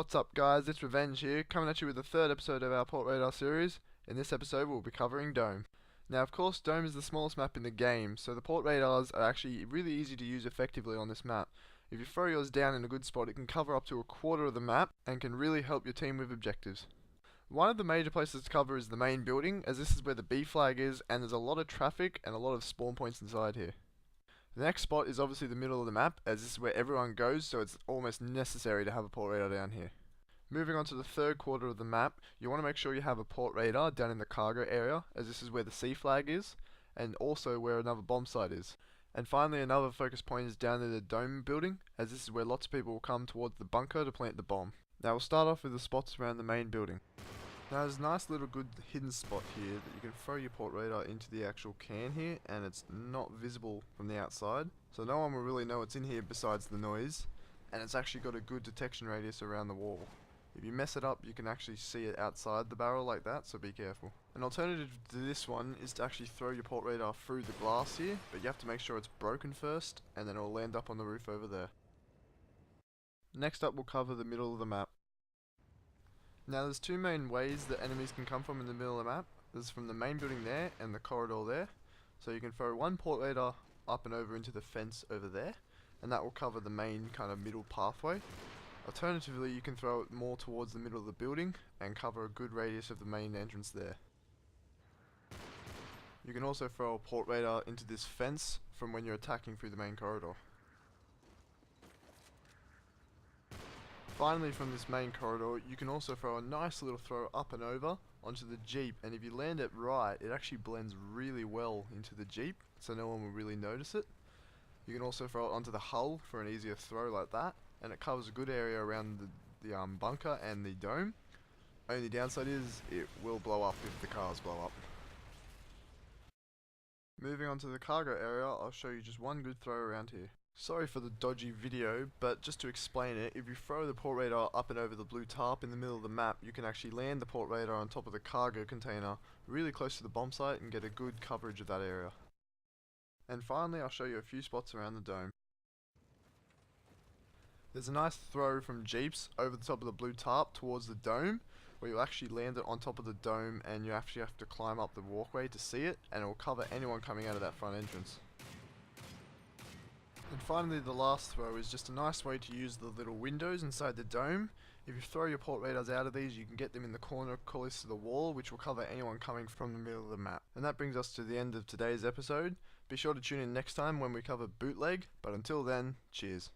What's up guys, it's Revenge here, coming at you with the third episode of our Port Radar series. In this episode we'll be covering Dome. Now of course Dome is the smallest map in the game, so the Port Radars are actually really easy to use effectively on this map. If you throw yours down in a good spot, it can cover up to a quarter of the map and can really help your team with objectives. One of the major places to cover is the main building, as this is where the B flag is and there's a lot of traffic and a lot of spawn points inside here. The next spot is obviously the middle of the map, as this is where everyone goes, so it's almost necessary to have a port radar down here. Moving on to the third quarter of the map, you want to make sure you have a port radar down in the cargo area, as this is where the C flag is, and also where another bomb site is. And finally another focus point is down in the dome building, as this is where lots of people will come towards the bunker to plant the bomb. Now we'll start off with the spots around the main building. Now there's a nice little good hidden spot here that you can throw your port radar into the actual can here, and it's not visible from the outside, so no one will really know what's in here besides the noise, and it's actually got a good detection radius around the wall. If you mess it up, you can actually see it outside the barrel like that, so be careful. An alternative to this one is to actually throw your port radar through the glass here, but you have to make sure it's broken first, and then it will land up on the roof over there. Next up we'll cover the middle of the map. Now there's two main ways that enemies can come from in the middle of the map. There's from the main building there and the corridor there. So you can throw one port radar up and over into the fence over there, and that will cover the main kind of middle pathway. Alternatively, you can throw it more towards the middle of the building and cover a good radius of the main entrance there. You can also throw a port radar into this fence from when you're attacking through the main corridor. Finally, from this main corridor, you can also throw a nice little throw up and over onto the Jeep, and if you land it right, it actually blends really well into the Jeep, so no one will really notice it. You can also throw it onto the hull for an easier throw like that, and it covers a good area around the bunker and the dome. Only downside is it will blow up if the cars blow up. Moving on to the cargo area, I'll show you just one good throw around here. Sorry for the dodgy video, but just to explain it, if you throw the port radar up and over the blue tarp in the middle of the map, you can actually land the port radar on top of the cargo container really close to the bomb site and get a good coverage of that area. And finally, I'll show you a few spots around the dome. There's a nice throw from Jeeps over the top of the blue tarp towards the dome, where you actually land it on top of the dome and you actually have to climb up the walkway to see it, and it will cover anyone coming out of that front entrance. And finally, the last throw is just a nice way to use the little windows inside the dome. If you throw your port radars out of these, you can get them in the corner close to the wall, which will cover anyone coming from the middle of the map. And that brings us to the end of today's episode. Be sure to tune in next time when we cover Bootleg, but until then, cheers.